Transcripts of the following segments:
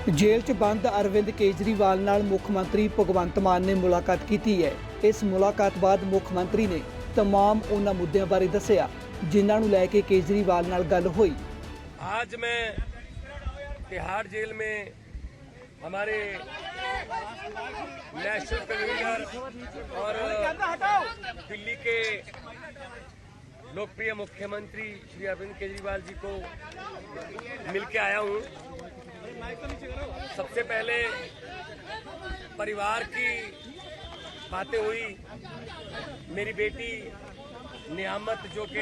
Jail च बंद अरविंद केजरीवाल नाल मुख मंत्री भगवंत मान ने मुलाकात की है। इस मुलाकात बाद मुख मंत्री ने तमाम उन्हां मुद्दों बारे दस्सिया जिन्हां नूं लैके केजरीवाल नाल गल हुई। आज मैं तिहाड़ जेल में हमारे नेशनल कन्वीनर और दिल्ली के लोकप्रिय मुख्यमंत्री श्री अरविंद केजरीवाल जी को मिलके आया हूं। सबसे पहले परिवार की बातें हुई। मेरी बेटी नियामत जो कि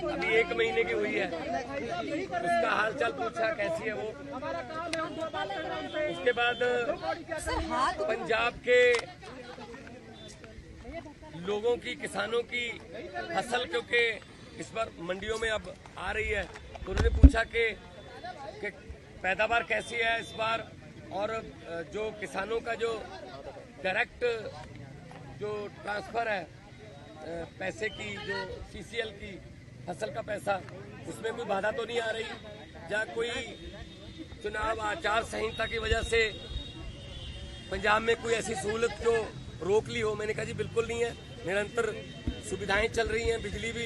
अभी 1 महीने की हुई है, उसका हालचाल पूछा, कैसी है वो। उसके बाद पंजाब के लोगों की, किसानों की फसल क्योंकि इस बार मंडियों में अब आ रही है, तो उन्होंने पूछा कि पैदावार कैसी है इस बार, और जो किसानों का जो डायरेक्ट जो ट्रांसफर है पैसे की, जो सीसीएल की फसल का पैसा, उसमें कोई बाधा तो नहीं आ रही, या कोई चुनाव आचार संहिता की वजह से पंजाब में कोई ऐसी सहूलत जो रोक ली हो। मैंने कहा जी बिल्कुल नहीं है, निरंतर सुविधाएं चल रही हैं, बिजली भी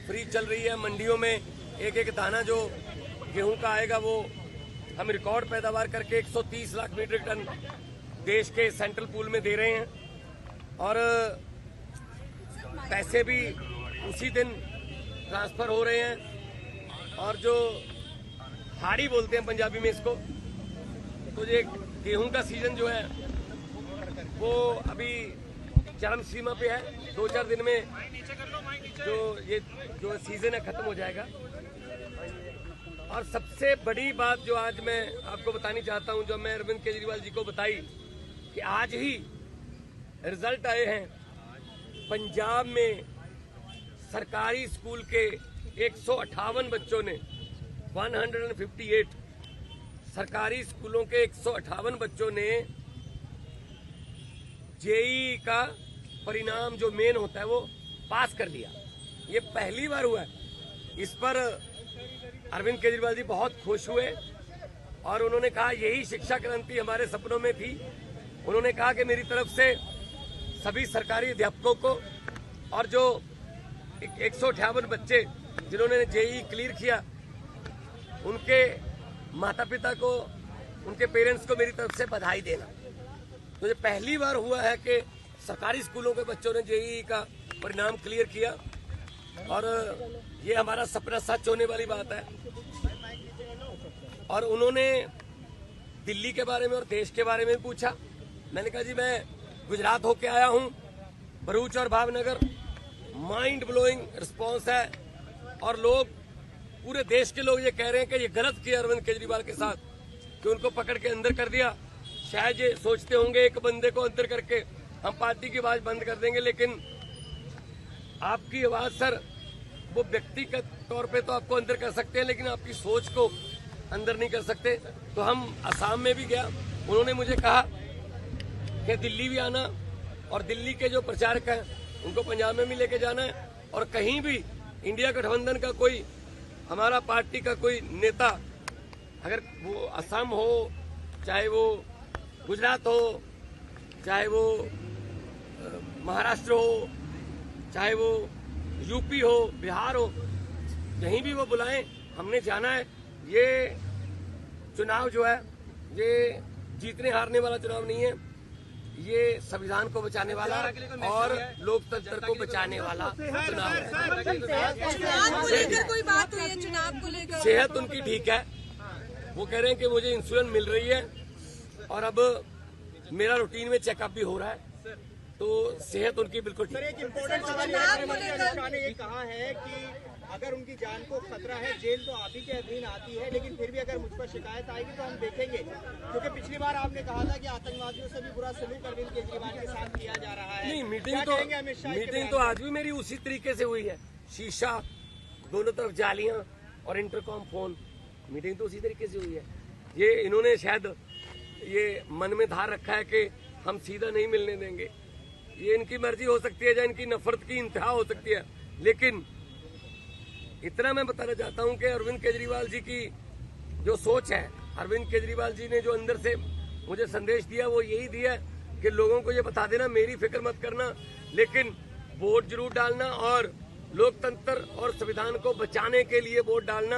फ्री चल रही है। मंडियों में एक एक दाना जो गेहूं का आएगा वो हम रिकॉर्ड पैदावार करके 130 लाख मीट्रिक टन देश के सेंट्रल पूल में दे रहे हैं, और पैसे भी उसी दिन ट्रांसफर हो रहे हैं। और जो हाड़ी बोलते हैं पंजाबी में इसको, तो ये गेहूं का सीजन जो है वो अभी चरम सीमा पे है। 2-4 दिन में जो सीजन है खत्म हो जाएगा। और सबसे बड़ी बात जो आज मैं आपको बतानी चाहता हूं, जो मैं अरविंद केजरीवाल जी को बताई, कि आज ही रिजल्ट आए हैं पंजाब में सरकारी स्कूल के 158 बच्चों ने 158 सरकारी स्कूलों के 158 बच्चों ने जेईई का परिणाम जो मेन होता है वो पास कर लिया। ये पहली बार हुआ है। इस पर अरविंद केजरीवाल जी बहुत खुश हुए और उन्होंने कहा यही शिक्षा क्रांति हमारे सपनों में थी। उन्होंने कहा कि मेरी तरफ से सभी सरकारी अध्यापकों को और जो 158 बच्चे जिन्होंने जेईई क्लियर किया, उनके माता पिता को, उनके पेरेंट्स को मेरी तरफ से बधाई देना। तो ये पहली बार हुआ है कि सरकारी स्कूलों के बच्चों ने जेईई का परिणाम क्लियर किया, और ये हमारा सपना सच होने वाली बात है। और उन्होंने दिल्ली के बारे में और देश के बारे में पूछा। मैंने कहा जी मैं गुजरात होके आया हूं, भरूच और भावनगर, माइंड ब्लोइंग रिस्पॉन्स है, और लोग, पूरे देश के लोग ये कह रहे हैं कि ये गलत किया अरविंद केजरीवाल के साथ कि उनको पकड़ के अंदर कर दिया। शायद ये सोचते होंगे एक बंदे को अंदर करके हम पार्टी की आवाज बंद कर देंगे, लेकिन आपकी आवाज सर वो व्यक्तिगत तौर पे तो आपको अंदर कर सकते हैं, लेकिन आपकी सोच को अंदर नहीं कर सकते। तो हम असम में भी गया, उन्होंने मुझे कहा कि दिल्ली भी आना, और दिल्ली के जो प्रचारक हैं उनको पंजाब में भी लेके जाना है। और कहीं भी इंडिया गठबंधन का कोई, हमारा पार्टी का कोई नेता, अगर वो असम हो, चाहे वो गुजरात हो, चाहे वो महाराष्ट्र हो, चाहे वो यूपी हो, बिहार हो, कहीं भी वो बुलाएं, हमने जाना है। ये चुनाव जो है ये जीतने हारने वाला चुनाव नहीं है, ये संविधान को बचाने वाला और लोकतंत्र को बचाने वाला चुनाव है। कोई बात हुई है चुनाव को लेकर? सेहत उनकी ठीक है, वो कह रहे हैं कि मुझे इंसुलिन मिल रही है, और अब मेरा रूटीन में चेकअप भी हो रहा है, तो सेहत उनकी बिल्कुल ठीक है। एक इम्पोर्टेंट सवाल ने ये कहा है कि अगर उनकी जान को खतरा है, जेल तो आप ही के अधीन आती है, लेकिन फिर भी अगर मुझ पर शिकायत आएगी तो हम देखेंगे, क्योंकि पिछली बार आपने कहा था कि आतंकवादियों से भी बुरा सलूक अरविंद केजरीवाल के साथ किया जा रहा है। नहीं, मीटिंग तो आज भी मेरी उसी तरीके से हुई है। शीशा, दोनों तरफ जालियां और इंटरकॉम फोन, मीटिंग तो उसी तरीके से हुई है। ये इन्होंने शायद ये मन में धार रखा है कि हम सीधा नहीं मिलने देंगे। ये इनकी मर्जी हो सकती है, या इनकी नफरत की इंतहा हो सकती है, लेकिन इतना मैं बताना चाहता हूं कि अरविंद केजरीवाल जी की जो सोच है, अरविंद केजरीवाल जी ने जो अंदर से मुझे संदेश दिया वो यही दिया कि लोगों को ये बता देना मेरी फिक्र मत करना, लेकिन वोट जरूर डालना और लोकतंत्र और संविधान को बचाने के लिए वोट डालना,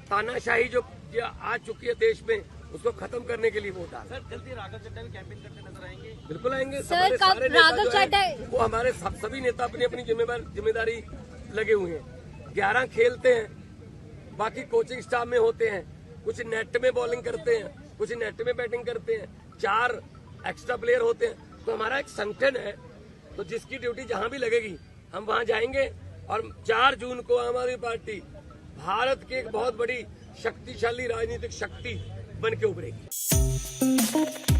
तानाशाही जो आ चुकी है देश में उसको खत्म करने के लिए वोट डालना। सर जल्दी राघव चड्ढा भी कैंपेन करते नजर आएंगे? बिल्कुल आएंगे सर, हमारे कब सारे नेता राघव जो हैं, चड्ढा- वो हमारे सभी नेता अपनी अपनी जिम्मेदारी लगे हुए हैं। 11 खेलते हैं, बाकी कोचिंग स्टाफ में होते हैं, कुछ नेट में बॉलिंग करते हैं, कुछ नेट में बैटिंग करते हैं, 4 एक्स्ट्रा प्लेयर होते हैं। तो हमारा एक संगठन है, तो जिसकी ड्यूटी जहां भी लगेगी हम वहां जाएंगे और 4 जून को आम आदमी पार्टी भारत की एक बहुत बड़ी शक्तिशाली राजनीतिक शक्ति बन के उभरेगी।